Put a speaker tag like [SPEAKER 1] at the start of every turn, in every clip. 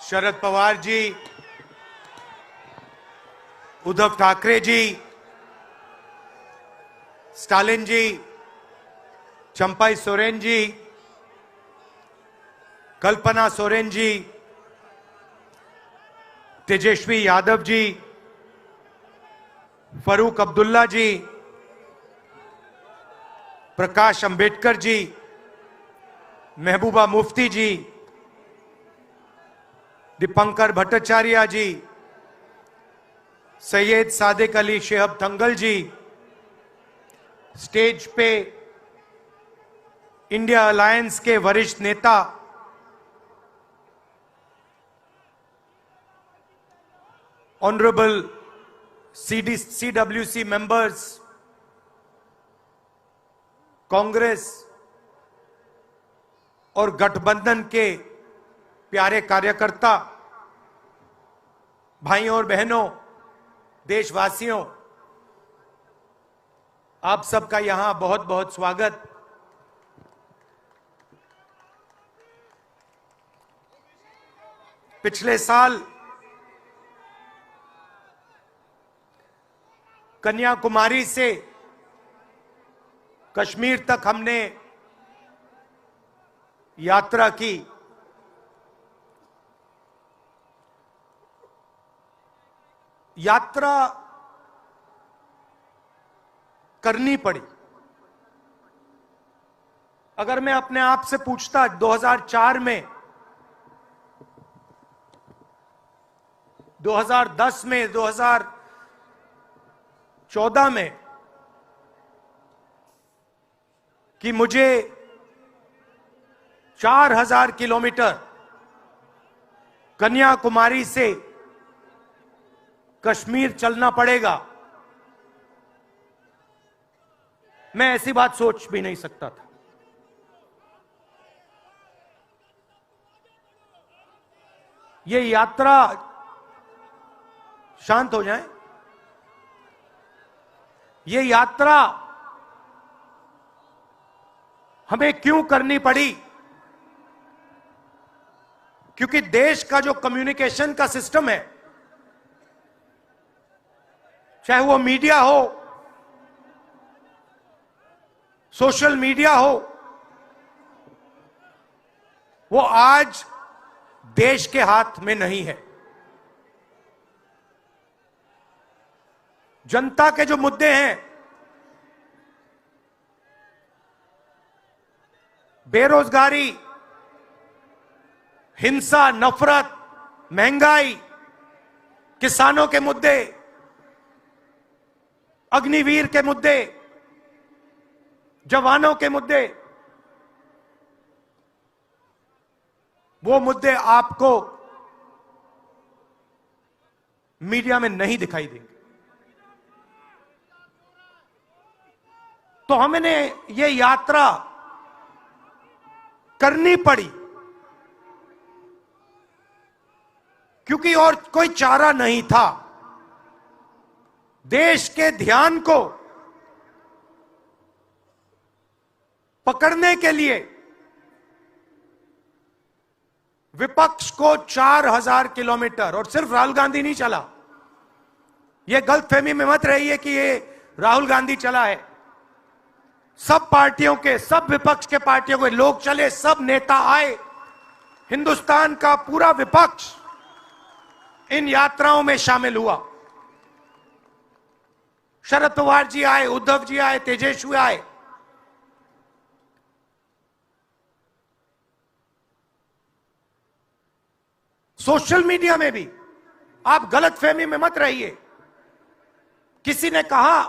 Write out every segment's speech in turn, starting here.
[SPEAKER 1] Sharad Pawar ji, Uddhav Thackeray ji, Stalin जी, चंपाई सोरेन जी, कल्पना सोरेन जी, तेजस्वी यादव जी, फरूक अब्दुल्ला जी, प्रकाश अंबेडकर जी, महबूबा मुफ्ती जी, दीपंकर भट्टाचार्य जी, सैयद सादिक अली शेहब दंगल जी, stage पे India alliance के वरिष्ठ नेता ऑनरेबल CWC मेंबर्स, कांग्रेस और गठबंधन के प्यारे कार्यकर्ता, भाइयों और बहनों, देशवासियों, आप सबका यहां बहुत बहुत स्वागत। पिछले साल कन्याकुमारी से कश्मीर तक हमने यात्रा की। यात्रा करनी पड़ी। अगर मैं अपने आप से पूछता 2004 में, 2010 में, 2014 में कि मुझे 4000 किलोमीटर कन्याकुमारी से कश्मीर चलना पड़ेगा, मैं ऐसी बात सोच भी नहीं सकता था। ये यात्रा, शांत हो जाएं, ये यात्रा हमें क्यों करनी पड़ी? क्योंकि देश का जो कम्युनिकेशन का सिस्टम है, चाहे वो मीडिया हो, सोशल मीडिया हो, वो आज देश के हाथ में नहीं है। जनता के जो मुद्दे हैं, बेरोजगारी, हिंसा, नफरत, महंगाई, किसानों के मुद्दे, अग्निवीर के मुद्दे, जवानों के मुद्दे, वो मुद्दे आपको मीडिया में नहीं दिखाई देंगे। तो हमने ये यात्रा करनी पड़ी क्योंकि और कोई चारा नहीं था। देश के ध्यान को पकड़ने के लिए विपक्ष को 4000 किलोमीटर, और सिर्फ राहुल गांधी नहीं चला, यह गलतफहमी में मत रहिए कि ये राहुल गांधी चला है। सब पार्टियों के, सब विपक्ष के पार्टियों के लोग चले, सब नेता आए, हिंदुस्तान का पूरा विपक्ष इन यात्राओं में शामिल हुआ। शरद पवार जी आए, उद्धव जी आए, तेजस्वी आए। सोशल मीडिया में भी आप गलतफहमी में मत रहिए। किसी ने कहा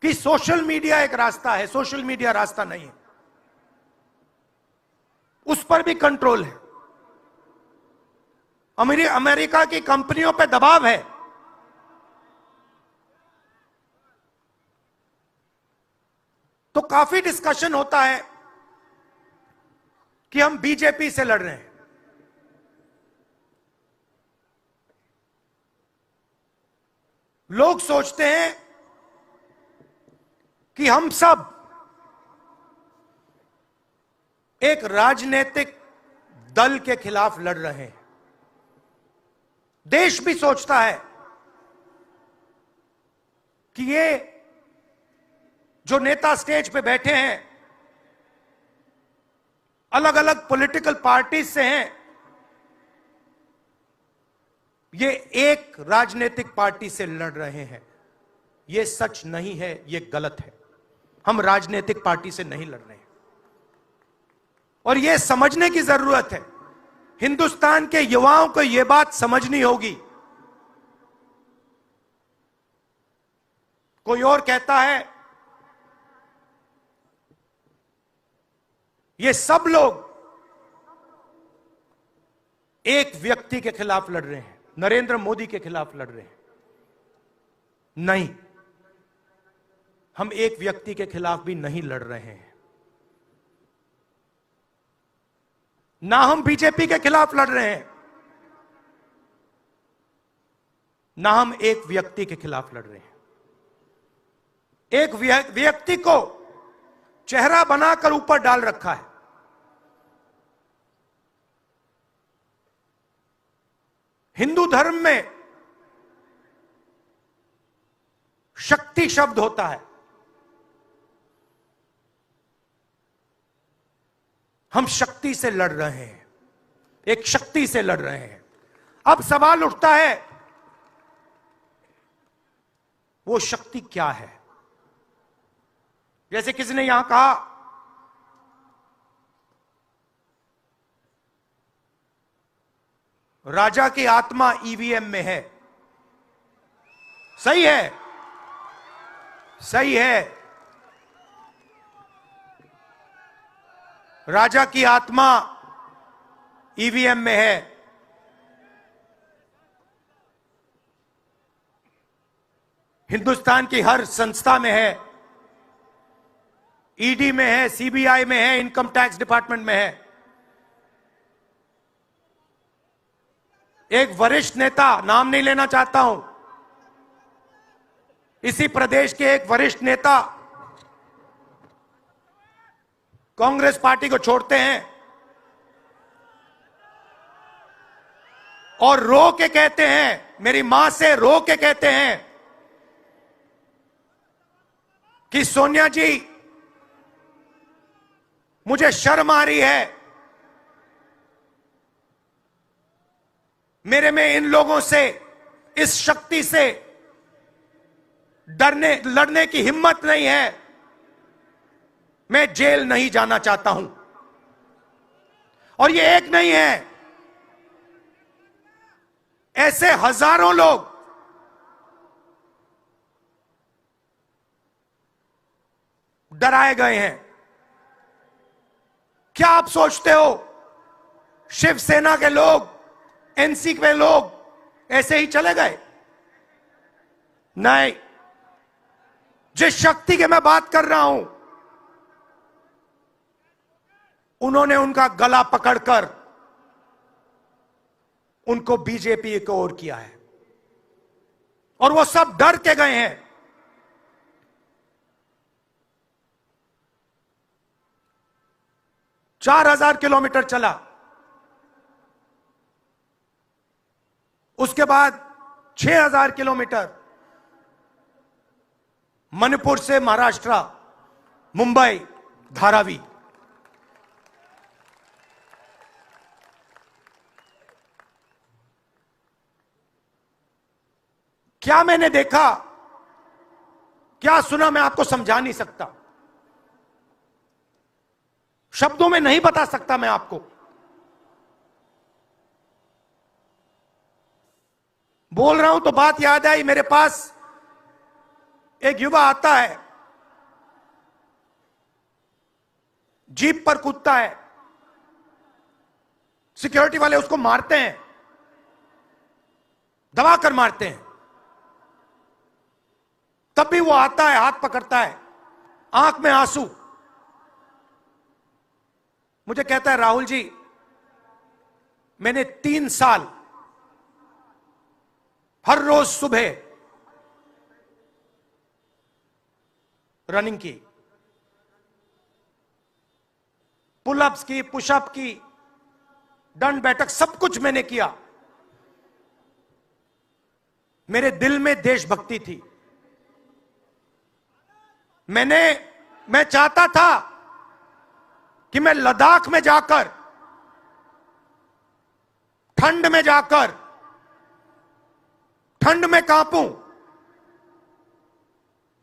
[SPEAKER 1] कि सोशल मीडिया एक रास्ता है, सोशल मीडिया रास्ता नहीं है। उस पर भी कंट्रोल है। अमेरिका की कंपनियों पर दबाव है। तो काफी डिस्कशन होता है कि हम बीजेपी से लड़ रहे हैं। लोग सोचते हैं कि हम सब एक राजनीतिक दल के खिलाफ लड़ रहे हैं। देश भी सोचता है कि ये जो नेता स्टेज पे बैठे हैं अलग अलग पॉलिटिकल पार्टी से हैं, ये एक राजनीतिक पार्टी से लड़ रहे हैं। ये सच नहीं है, ये गलत है। हम राजनीतिक पार्टी से नहीं लड़ रहे हैं और यह समझने की जरूरत है। हिंदुस्तान के युवाओं को यह बात समझनी होगी। कोई और कहता है ये सब लोग एक व्यक्ति के खिलाफ लड़ रहे हैं, नरेंद्र मोदी के खिलाफ लड़ रहे हैं। नहीं, हम एक व्यक्ति के खिलाफ भी नहीं लड़ रहे हैं। ना हम बीजेपी के खिलाफ लड़ रहे हैं, ना हम एक व्यक्ति के खिलाफ लड़ रहे हैं। एक व्यक्ति को चेहरा बनाकर ऊपर डाल रखा है। हिंदू धर्म में शक्ति शब्द होता है। हम शक्ति से लड़ रहे हैं, एक शक्ति से लड़ रहे हैं। अब सवाल उठता है वो शक्ति क्या है? जैसे किसी ने यहां कहा राजा की आत्मा ईवीएम में है। सही है, सही है। राजा की आत्मा ईवीएम में है। हिंदुस्तान की हर संस्था में है, ईडी में है, सीबीआई में है, इनकम टैक्स डिपार्टमेंट में है। एक वरिष्ठ नेता, नाम नहीं लेना चाहता हूं, इसी प्रदेश के एक वरिष्ठ नेता कांग्रेस पार्टी को छोड़ते हैं और रो के कहते हैं, मेरी मां से रो के कहते हैं कि सोनिया जी मुझे शर्म आ रही है, मेरे में इन लोगों से, इस शक्ति से लड़ने की हिम्मत नहीं है, मैं जेल नहीं जाना चाहता हूं। और ये एक नहीं है, ऐसे हजारों लोग डराए गए हैं। क्या आप सोचते हो शिवसेना के लोग, एनसी के लोग ऐसे ही चले गए? नहीं, जिस शक्ति की मैं बात कर रहा हूं, उन्होंने उनका गला पकड़कर उनको बीजेपी की ओर किया है और वो सब डर के गए हैं। चार 4,000 किलोमीटर चला, उसके बाद 6,000 किलोमीटर मणिपुर से महाराष्ट्र, मुंबई, धारावी। क्या मैंने देखा, क्या सुना, मैं आपको समझा नहीं सकता, शब्दों में नहीं बता सकता मैं आपको। बोल रहा हूं तो बात याद आई, मेरे पास एक युवा आता है, जीप पर कूदता है, सिक्योरिटी वाले उसको मारते हैं, दबाकर मारते हैं, तब भी वो आता है, हाथ पकड़ता है, आंख में आंसू, मुझे कहता है राहुल जी मैंने 3 साल हर रोज सुबह रनिंग की, पुलअप्स की, पुशअप की, दंड बैठक, सब कुछ मैंने किया। मेरे दिल में देशभक्ति थी। मैं चाहता था कि मैं लद्दाख में जाकर, ठंड में जाकर, ठंड में कांपूं,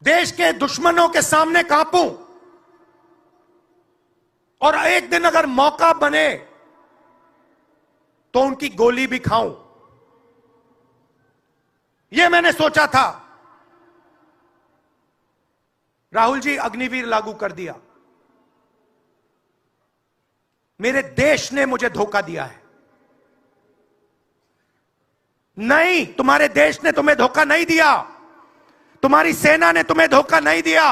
[SPEAKER 1] देश के दुश्मनों के सामने कांपूं, और एक दिन अगर मौका बने तो उनकी गोली भी खाऊं। यह मैंने सोचा था। राहुल जी, अग्निवीर लागू कर दिया। मेरे देश ने मुझे धोखा दिया है। नहीं, तुम्हारे देश ने तुम्हें धोखा नहीं दिया, तुम्हारी सेना ने तुम्हें धोखा नहीं दिया,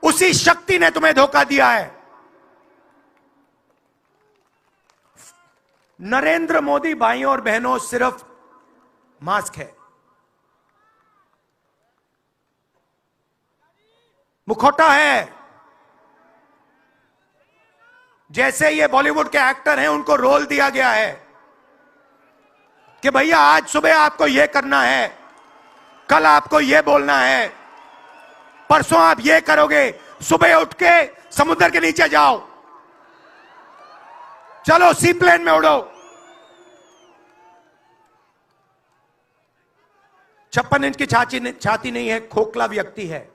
[SPEAKER 1] उसी शक्ति ने तुम्हें धोखा दिया है। नरेंद्र मोदी भाइयों और बहनों सिर्फ मास्क है, मुखौटा है। जैसे ये बॉलीवुड के एक्टर हैं, उनको रोल दिया गया है कि भैया आज सुबह आपको यह करना है, कल आपको यह बोलना है, परसों आप यह करोगे, सुबह उठ के समुद्र के नीचे जाओ, चलो सी प्लेन में उड़ो। 56 इंच की छाती नहीं है, खोखला व्यक्ति है।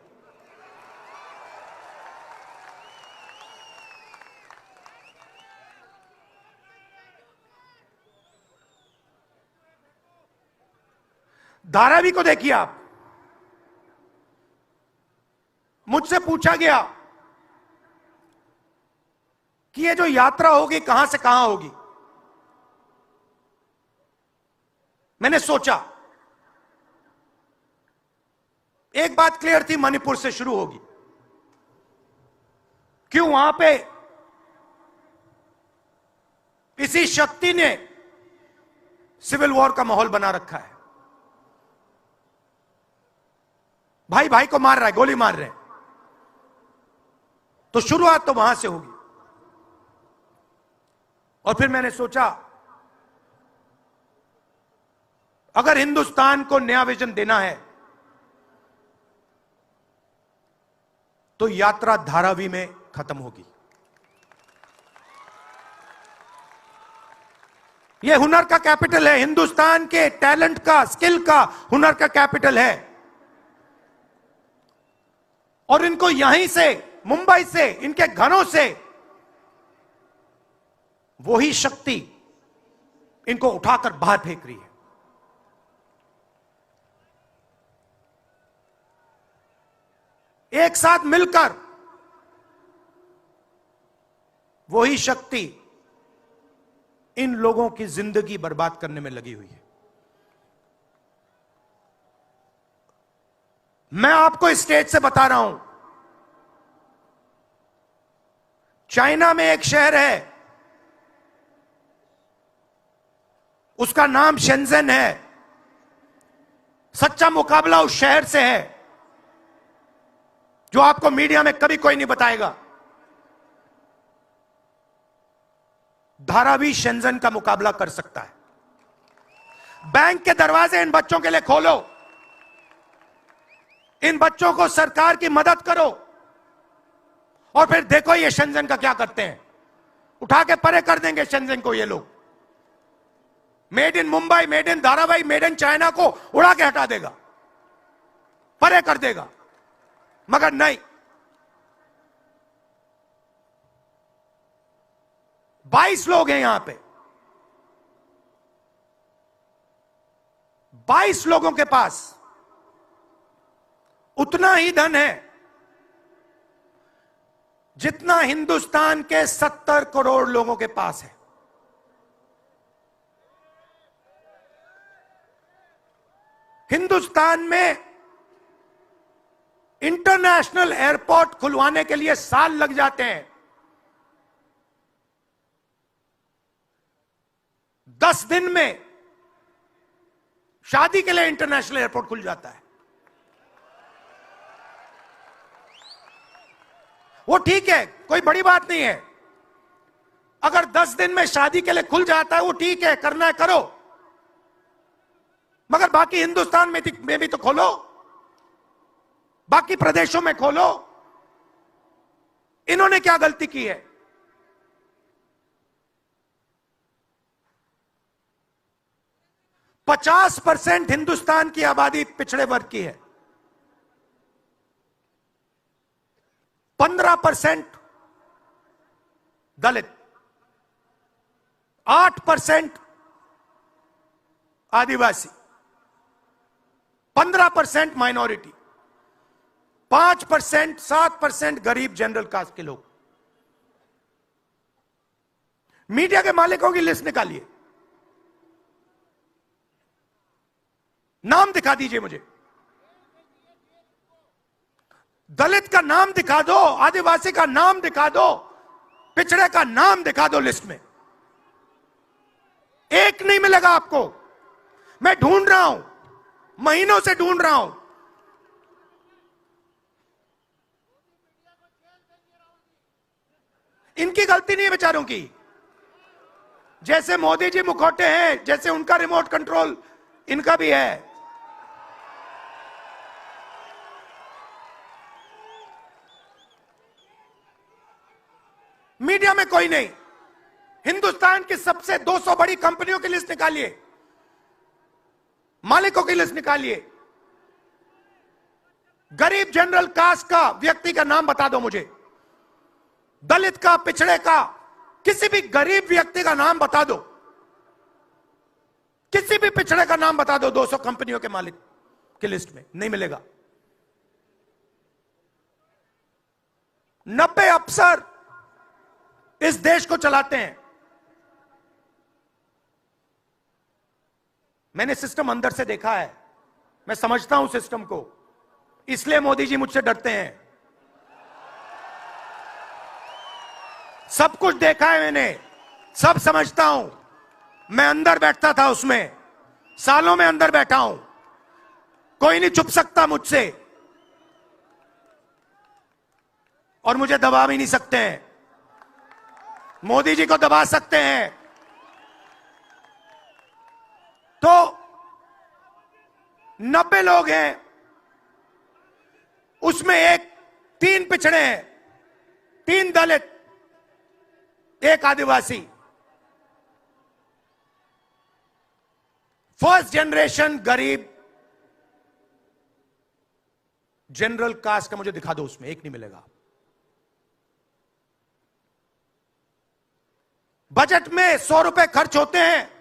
[SPEAKER 1] धारावी को देखिए आप। मुझसे पूछा गया कि ये जो यात्रा होगी कहां से कहां होगी। मैंने सोचा, एक बात क्लियर थी, मणिपुर से शुरू होगी। क्यों? वहां पे इसी शक्ति ने सिविल वॉर का माहौल बना रखा है। भाई भाई को मार रहा है, गोली मार रहे हैं, तो शुरुआत तो वहां से होगी। और फिर मैंने सोचा, अगर हिंदुस्तान को नया विजन देना है तो यात्रा धारावी में खत्म होगी। यह हुनर का कैपिटल है, हिंदुस्तान के टैलेंट का, स्किल का, हुनर का कैपिटल है। और इनको यहीं से, मुंबई से, इनके घरों से वही शक्ति इनको उठाकर बाहर फेंक रही है। एक साथ मिलकर वही शक्ति इन लोगों की जिंदगी बर्बाद करने में लगी हुई है। मैं आपको इस स्टेज से बता रहा हूं, चाइना में एक शहर है, उसका नाम शेंजन है। सच्चा मुकाबला उस शहर से है जो आपको मीडिया में कभी कोई नहीं बताएगा। धारावी शेंजन का मुकाबला कर सकता है। बैंक के दरवाजे इन बच्चों के लिए खोलो, इन बच्चों को सरकार की मदद करो, और फिर देखो ये शेंजन का क्या करते हैं। उठा के परे कर देंगे शेंजन को ये लोग। Made in Mumbai, made in Dharavi, made in China को उड़ा के हटा देगा, परे कर देगा। मगर नहीं, 22 लोग हैं यहां पे, 22 लोगों के पास उतना ही धन है जितना हिंदुस्तान के 70 करोड़ लोगों के पास है। हिंदुस्तान में इंटरनेशनल एयरपोर्ट खुलवाने के लिए साल लग जाते हैं। 10 दिन में शादी के लिए इंटरनेशनल एयरपोर्ट खुल जाता है। वो ठीक है, कोई बड़ी बात नहीं है। अगर 10 दिन में शादी के लिए खुल जाता है वो ठीक है, करना है करो, मगर बाकी हिंदुस्तान में भी तो खोलो, बाकी प्रदेशों में खोलो। इन्होंने क्या गलती की है? पचास 50% हिंदुस्तान की आबादी पिछड़े वर्ग की है, 15% दलित, 8% आदिवासी, 15% माइनॉरिटी, 5% 7% गरीब जनरल कास्ट के लोग। मीडिया के मालिकों की लिस्ट निकालिए, नाम दिखा दीजिए मुझे। दलित का नाम दिखा दो, आदिवासी का नाम दिखा दो, पिछड़े का नाम दिखा दो लिस्ट में। एक नहीं मिलेगा आपको। मैं ढूंढ रहा हूं, महीनों से ढूंढ रहा हूं। इनकी गलती नहीं है बेचारों की। जैसे मोदी जी मुखौटे हैं, जैसे उनका रिमोट कंट्रोल इनका भी है। मीडिया में कोई नहीं। हिंदुस्तान की सबसे 200 बड़ी कंपनियों की लिस्ट निकालिए, मालिकों की लिस्ट निकालिए। गरीब जनरल कास्ट का व्यक्ति का नाम बता दो मुझे, दलित का, पिछड़े का, किसी भी गरीब व्यक्ति का नाम बता दो, किसी भी पिछड़े का नाम बता दो 200 कंपनियों के मालिक की लिस्ट में। नहीं मिलेगा। 90 अफसर इस देश को चलाते हैं। मैंने सिस्टम अंदर से देखा है, मैं समझता हूं सिस्टम को, इसलिए मोदी जी मुझसे डरते हैं। सब कुछ देखा है मैंने, सब समझता हूं। मैं अंदर बैठता था उसमें, सालों में अंदर बैठा हूं। कोई नहीं छुप सकता मुझसे, और मुझे दबा भी नहीं सकते हैं। मोदी जी को दबा सकते हैं तो 90 लोग हैं, उसमें 3 पिछड़े हैं, 3 दलित, 1 आदिवासी। फर्स्ट जनरेशन गरीब जनरल कास्ट का मुझे दिखा दो, उसमें एक नहीं मिलेगा। बजट में 100 रुपए खर्च होते हैं,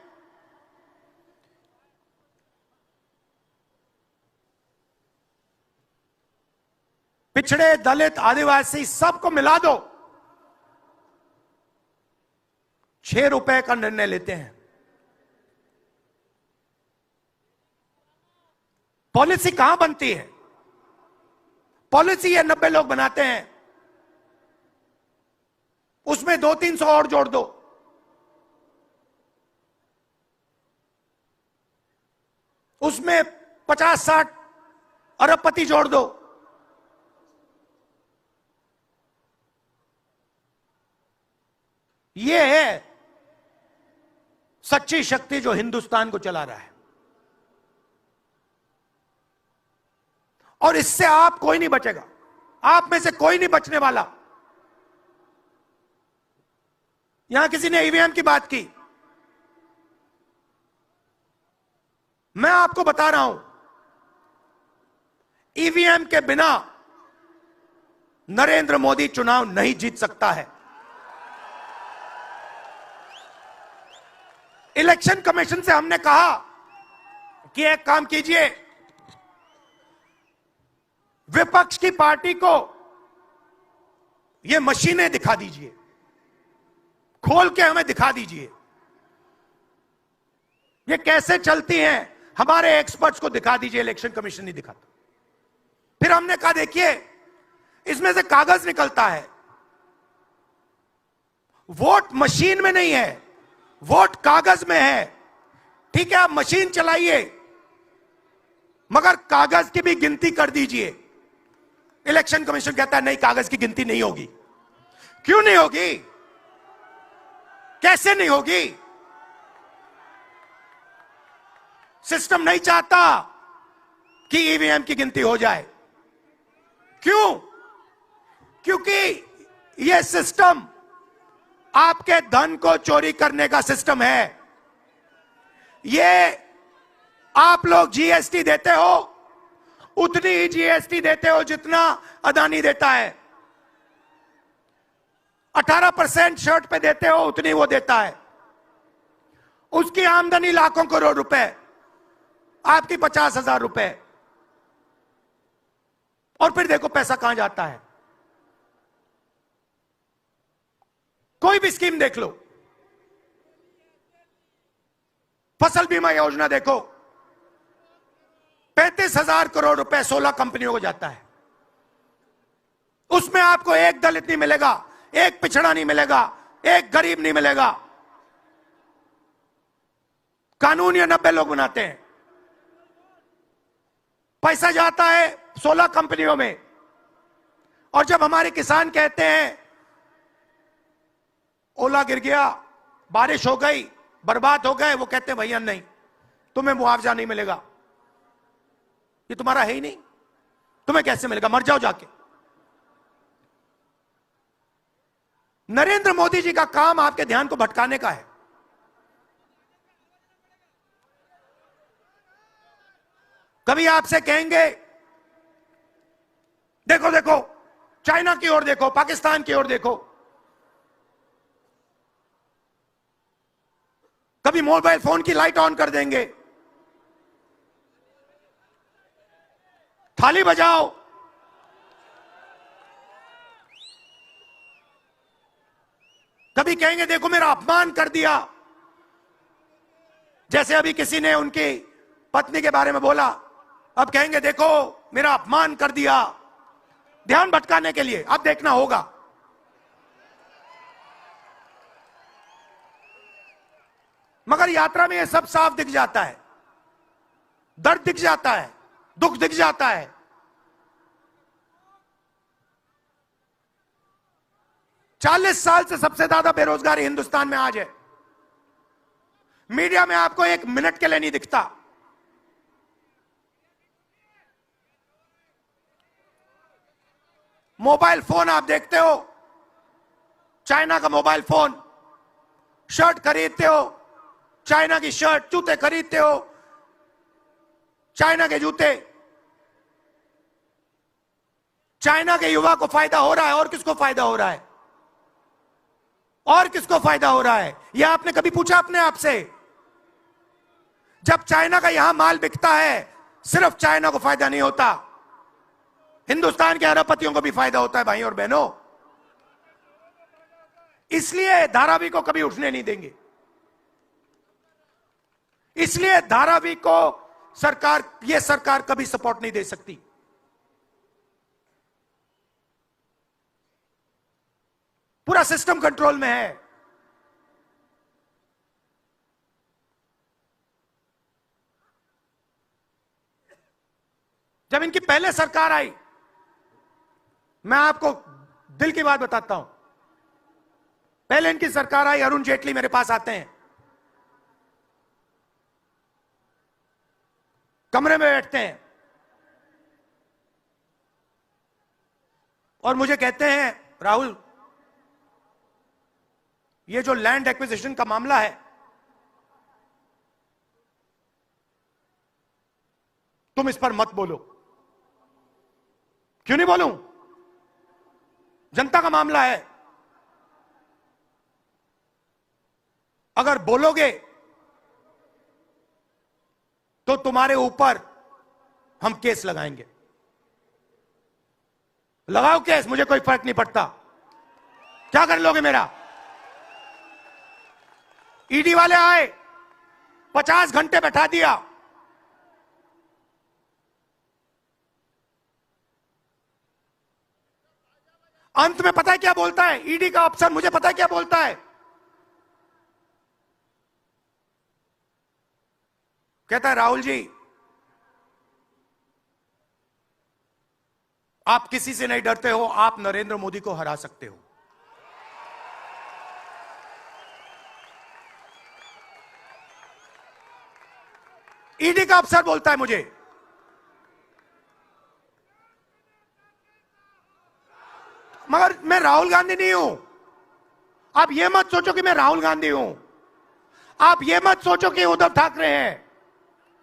[SPEAKER 1] पिछड़े, दलित, आदिवासी सबको मिला दो, 6 रुपए का निर्णय लेते हैं। पॉलिसी कहां बनती है? पॉलिसी ये 90 लोग बनाते हैं, उसमें 200-300 और जोड़ दो। उसमें 50-60 अरबपति जोड़ दो। यह है सच्ची शक्ति जो हिंदुस्तान को चला रहा है। और इससे आप कोई नहीं बचेगा, आप में से कोई नहीं बचने वाला। यहां किसी ने ईवीएम की बात की, मैं आपको बता रहा हूं, ईवीएम के बिना नरेंद्र मोदी चुनाव नहीं जीत सकता है। इलेक्शन कमीशन से हमने कहा कि एक काम कीजिए, विपक्ष की पार्टी को ये मशीनें दिखा दीजिए, खोल के हमें दिखा दीजिए ये कैसे चलती हैं, हमारे एक्सपर्ट्स को दिखा दीजिए। इलेक्शन कमीशन नहीं दिखाता। फिर हमने कहा देखिए, इसमें से कागज निकलता है, वोट मशीन में नहीं है, वोट कागज में है। ठीक है, आप मशीन चलाइए, मगर कागज की भी गिनती कर दीजिए। इलेक्शन कमीशन कहता है नहीं, कागज की गिनती नहीं होगी। क्यों नहीं होगी? कैसे नहीं होगी? सिस्टम नहीं चाहता कि ईवीएम की गिनती हो जाए। क्यों? क्योंकि यह सिस्टम आपके धन को चोरी करने का सिस्टम है। ये आप लोग जीएसटी देते हो, उतनी ही जीएसटी देते हो जितना अदानी देता है। 18% शर्ट पे देते हो, उतनी वो देता है। उसकी आमदनी लाखों करोड़ रुपए, आपकी 50,000 रुपए। और फिर देखो पैसा कहां जाता है। कोई भी स्कीम देख लो, फसल बीमा योजना देखो, 35,000 करोड़ रुपए 16 कंपनियों को जाता है। उसमें आपको एक दलित नहीं मिलेगा, एक पिछड़ा नहीं मिलेगा, एक गरीब नहीं मिलेगा। कानून ये 90 लोग बनाते हैं। पैसा जाता है 16 कंपनियों में। और जब हमारे किसान कहते हैं ओला गिर गया, बारिश हो गई, बर्बाद हो गए, वो कहते हैं भैया नहीं, तुम्हें मुआवजा नहीं मिलेगा, ये तुम्हारा है ही नहीं, तुम्हें कैसे मिलेगा, मर जाओ जाके। नरेंद्र मोदी जी का काम आपके ध्यान को भटकाने का है। कभी आपसे कहेंगे देखो देखो चाइना की ओर देखो, पाकिस्तान की ओर देखो। कभी मोबाइल फोन की लाइट ऑन कर देंगे, थाली बजाओ। कभी कहेंगे देखो मेरा अपमान कर दिया, जैसे अभी किसी ने उनकी पत्नी के बारे में बोला, अब कहेंगे देखो मेरा अपमान कर दिया, ध्यान भटकाने के लिए। अब देखना होगा। मगर यात्रा में यह सब साफ दिख जाता है, दर्द दिख जाता है, दुख दिख जाता है। चालीस साल से सबसे ज्यादा बेरोजगारी हिंदुस्तान में आज है। मीडिया में आपको एक मिनट के लिए नहीं दिखता। मोबाइल फोन आप देखते हो, चाइना का मोबाइल फोन, शर्ट खरीदते हो, चाइना की शर्ट, जूते खरीदते हो, चाइना के जूते। चाइना के युवा को फायदा हो रहा है, और किसको फायदा हो रहा है? और किसको फायदा हो रहा है? यह आपने कभी पूछा अपने आप से? जब चाइना का यहां माल बिकता है, सिर्फ चाइना को फायदा नहीं होता, हिंदुस्तान के अरबपतियों को भी फायदा होता है भाई और बहनों। इसलिए धारावी को कभी उठने नहीं देंगे। इसलिए धारावी को यह सरकार कभी सपोर्ट नहीं दे सकती। पूरा सिस्टम कंट्रोल में है। जब इनकी पहले सरकार आई, मैं आपको दिल की बात बताता हूं, पहले इनकी सरकार आई, अरुण जेटली मेरे पास आते हैं, कमरे में बैठते हैं और मुझे कहते हैं राहुल, ये जो लैंड एक्विजिशन का मामला है, तुम इस पर मत बोलो। क्यों नहीं बोलूं? जनता का मामला है। अगर बोलोगे तो तुम्हारे ऊपर हम केस लगाएंगे। लगाओ केस, मुझे कोई फर्क नहीं पड़ता। क्या कर लोगे मेरा? ईडी वाले आए, 50 घंटे बैठा दिया। अंत में पता है क्या बोलता है ईडी का अफसर? मुझे पता है क्या बोलता है? कहता है राहुल जी, आप किसी से नहीं डरते हो, आप नरेंद्र मोदी को हरा सकते हो। ईडी का अफसर बोलता है मुझे। मगर मैं राहुल गांधी नहीं हूं। आप ये मत सोचो कि मैं राहुल गांधी हूं। आप ये मत सोचो कि उद्धव ठाकरे हैं।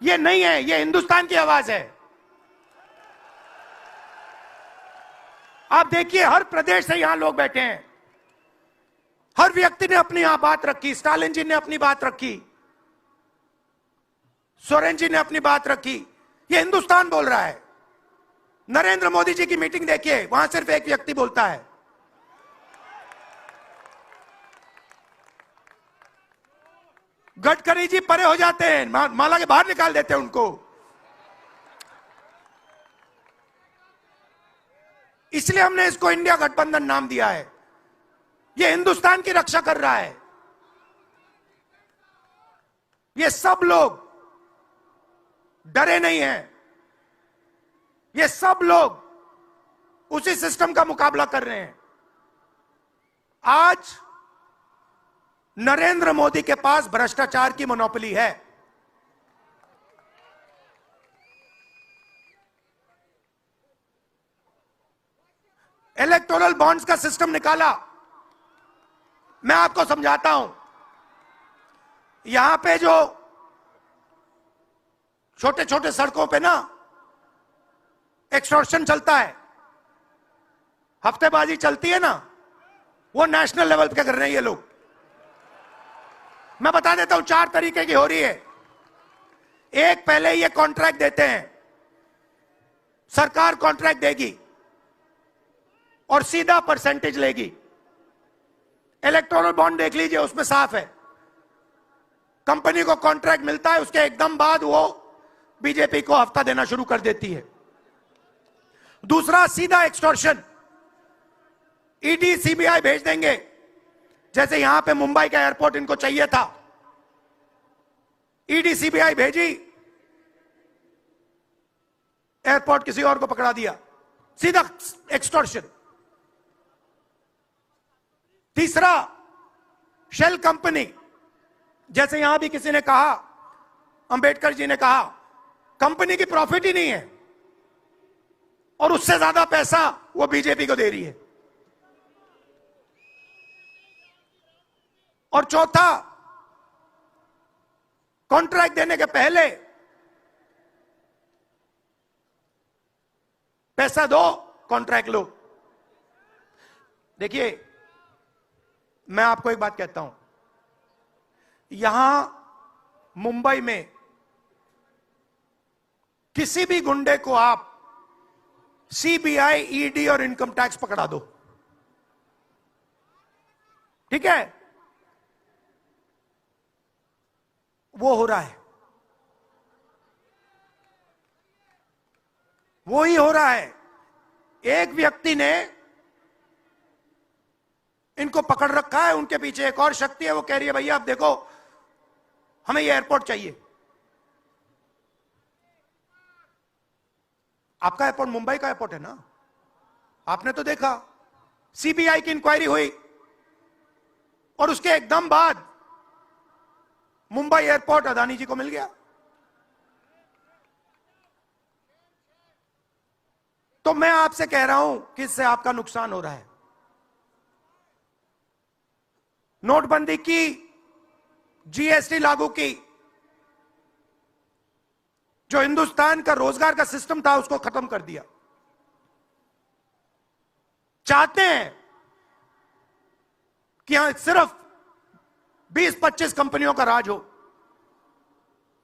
[SPEAKER 1] ये नहीं है, ये हिंदुस्तान की आवाज है। आप देखिए, हर प्रदेश से यहां लोग बैठे हैं। हर व्यक्ति ने अपनी यहां बात रखी। स्टालिन जी ने अपनी बात रखी, सोरेन जी ने अपनी बात रखी। ये हिंदुस्तान बोल रहा है। नरेंद्र मोदी जी की मीटिंग देखिए, वहां सिर्फ एक व्यक्ति बोलता है। गडकरी जी परे हो जाते हैं, माला के बाहर निकाल देते हैं उनको। इसलिए हमने इसको इंडिया गठबंधन नाम दिया है। ये हिंदुस्तान की रक्षा कर रहा है। ये सब लोग डरे नहीं हैं। ये सब लोग उसी सिस्टम का मुकाबला कर रहे हैं। आज नरेंद्र मोदी के पास भ्रष्टाचार की मोनोपोली है। इलेक्टोरल बॉन्ड्स का सिस्टम निकाला। मैं आपको समझाता हूं। यहां पे जो छोटे छोटे सड़कों पे ना एक्सटॉर्शन चलता है, हफ्तेबाजी चलती है ना, वो नेशनल लेवल पे कर रहे हैं ये लोग। मैं बता देता हूं, 4 तरीके की हो रही है। एक, पहले ये कॉन्ट्रैक्ट देते हैं, सरकार कॉन्ट्रैक्ट देगी और सीधा परसेंटेज लेगी। इलेक्टोरल बॉन्ड देख लीजिए, उसमें साफ है। कंपनी को कॉन्ट्रैक्ट मिलता है, उसके एकदम बाद वो बीजेपी को हफ्ता देना शुरू कर देती है। दूसरा, सीधा एक्सटॉर्शन। ईडी सीबीआई भेज देंगे। जैसे यहां पे मुंबई का एयरपोर्ट इनको चाहिए था, ईडी सीबीआई भेजी, एयरपोर्ट किसी और को पकड़ा दिया। सीधा एक्सटॉर्शन। तीसरा, शेल कंपनी। जैसे यहां भी किसी ने कहा, अंबेडकर जी ने कहा, कंपनी की प्रॉफिट ही नहीं है और उससे ज्यादा पैसा वो बीजेपी को दे रही है। और चौथा, कॉन्ट्रैक्ट देने के पहले पैसा दो, कॉन्ट्रैक्ट लो। देखिए, मैं आपको एक बात कहता हूं, यहां मुंबई में किसी भी गुंडे को आप सीबीआई, ईडी और इनकम टैक्स पकड़ा दो, ठीक है? वो हो रहा है, वो ही हो रहा है। एक व्यक्ति ने इनको पकड़ रखा है, उनके पीछे एक और शक्ति है, वो कह रही है भैया आप देखो, हमें ये एयरपोर्ट चाहिए। आपका एयरपोर्ट मुंबई का एयरपोर्ट है ना, आपने तो देखा। सीबीआई की इंक्वायरी हुई और उसके एकदम बाद मुंबई एयरपोर्ट अदानी जी को मिल गया। तो मैं आपसे कह रहा हूं कि इससे आपका नुकसान हो रहा है। नोटबंदी की, जीएसटी लागू की, जो हिंदुस्तान का रोजगार का सिस्टम था उसको खत्म कर दिया। चाहते हैं कि यहां सिर्फ 20-25 कंपनियों का राज हो।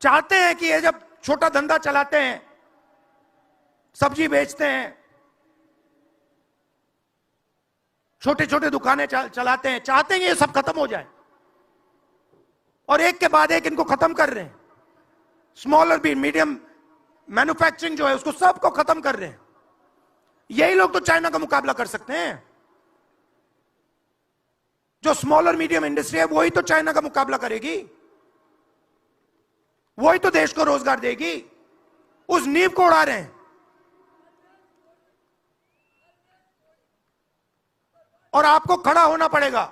[SPEAKER 1] चाहते हैं कि ये जब छोटा धंधा चलाते हैं, सब्जी बेचते हैं, छोटे छोटे दुकानें चलाते हैं, चाहते हैं ये सब खत्म हो जाए। और एक के बाद एक इनको खत्म कर रहे हैं। स्मॉल और भी मीडियम मैन्युफैक्चरिंग जो है उसको सबको खत्म कर रहे हैं। यही लोग तो चाइना का मुकाबला कर सकते हैं। जो स्मॉल और मीडियम इंडस्ट्री है वही तो चाइना का मुकाबला करेगी, वही तो देश को रोजगार देगी। उस नींव को उड़ा रहे हैं। और आपको खड़ा होना पड़ेगा।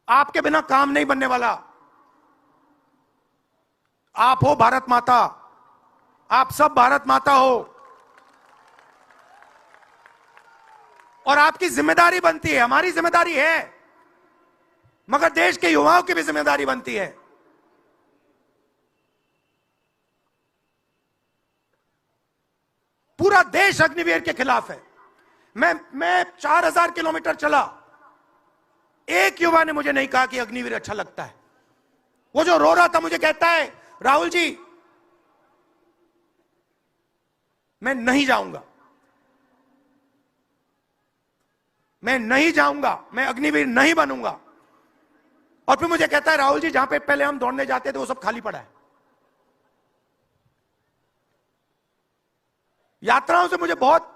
[SPEAKER 1] आपके बिना काम नहीं बनने वाला। आप हो भारत माता, आप सब भारत माता हो, और आपकी जिम्मेदारी बनती है, हमारी जिम्मेदारी है, मगर देश के युवाओं की भी जिम्मेदारी बनती है। पूरा देश अग्निवीर के खिलाफ है। मैं 4000 किलोमीटर चला, एक युवा ने मुझे नहीं कहा कि अग्निवीर अच्छा लगता है। वो जो रो रहा था मुझे कहता है, राहुल जी मैं नहीं जाऊंगा, मैं नहीं जाऊंगा, मैं अग्निवीर नहीं बनूंगा। और फिर मुझे कहता है, राहुल जी जहां पे पहले हम दौड़ने जाते थे वो सब खाली पड़ा है। यात्राओं से मुझे बहुत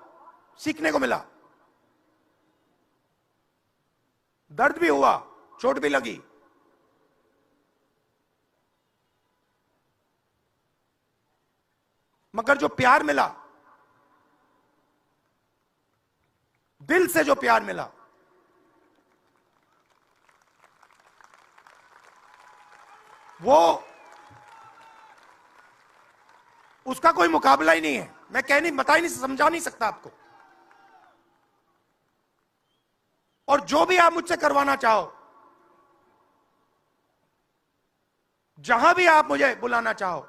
[SPEAKER 1] सीखने को मिला, दर्द भी हुआ, चोट भी लगी, मगर जो प्यार मिला, दिल से जो प्यार मिला, वो उसका कोई मुकाबला ही नहीं है। मैं कह नहीं, बता ही नहीं, समझा नहीं सकता आपको। और जो भी आप मुझसे करवाना चाहो, जहां भी आप मुझे बुलाना चाहो,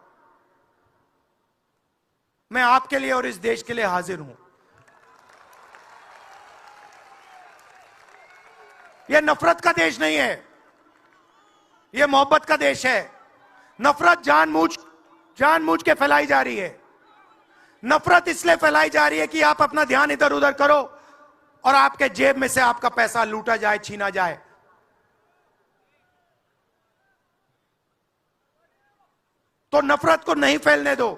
[SPEAKER 1] मैं आपके लिए और इस देश के लिए हाजिर हूं। यह नफरत का देश नहीं है, यह मोहब्बत का देश है। नफरत जानबूझ के फैलाई जा रही है। नफरत इसलिए फैलाई जा रही है कि आप अपना ध्यान इधर उधर करो और आपके जेब में से आपका पैसा लूटा जाए, छीना जाए। तो नफरत को नहीं फैलने दो।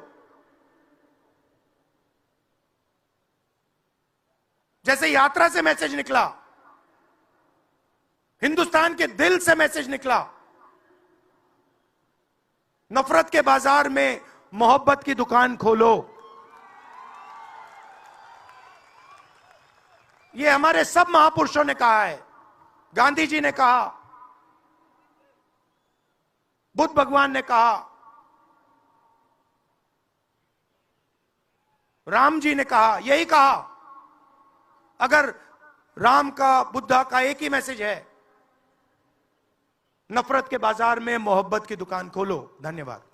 [SPEAKER 1] जैसे यात्रा से मैसेज निकला, हिंदुस्तान के दिल से मैसेज निकला, नफरत के बाजार में मोहब्बत की दुकान खोलो। ये हमारे सब महापुरुषों ने कहा है। गांधी जी ने कहा, बुद्ध भगवान ने कहा, राम जी ने कहा, यही कहा। अगर राम का, बुद्धा का एक ही मैसेज है, नफरत के बाजार में मोहब्बत की दुकान खोलो। धन्यवाद।